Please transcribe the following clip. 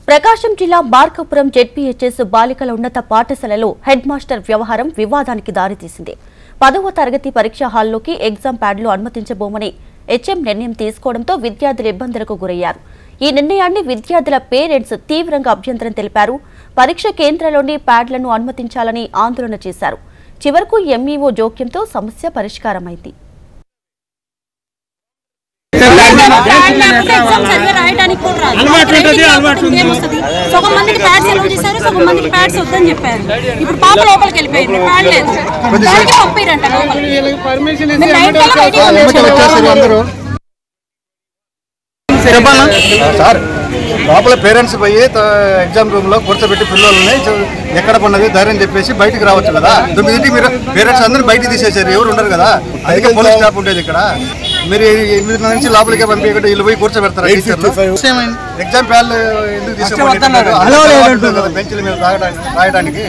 ప్రకాశం జిల్లా మార్కాపురం జెడ్పీహెచ్ఎస్ బాలికల ఉన్నత పాఠశాలలో హెడ్ మాస్టర్ వ్యవహారం వివాదానికి దారితీసింది. 10వ తరగతి పరీక్షా హాల్లోకి ఎగ్జామ్ ప్యాడ్లు అనుమతించబోమని హెచ్ఎం నిర్ణయం తీసుకోవడంతో విద్యార్థులు ఇబ్బందులకు గురయ్యారు. ఈ నిర్ణయాన్ని విద్యార్థుల పేరెంట్స్ తీవ్రంగా అభ్యంతరం తెలిపారు. పరీక్ష కేంద్రంలోని ప్యాడ్లను అనుమతించాలని ఆందోళన చేశారు. చివరకు ఎంఈఓ జోక్యంతో సమస్య పరిష్కారమైంది. లోపల పేరెంట్స్ పోయి ఎగ్జామ్ రూమ్ లో కూర్చోబెట్టి పిల్లల్ని ఎక్కడ పన్నది ధైర్యం చెప్పేసి బయటకు రావచ్చు కదా. 9కి మీరు పేరెంట్స్ అందరూ బయటకు తీసేసారు, ఎవరు ఉండరు కదా. అందుకే పోలీస్ స్టాఫ్ ఉండేది ఇక్కడ. మీరు 8 నుంచి లోపలికే పంపించకుండా వీళ్ళు పోయి కూర్చోబెడతారు. ఎగ్జామ్ ప్యాడ్లు ఎందుకు తీసుకుంటారు? బెంచ్ల మీద రాయడానికి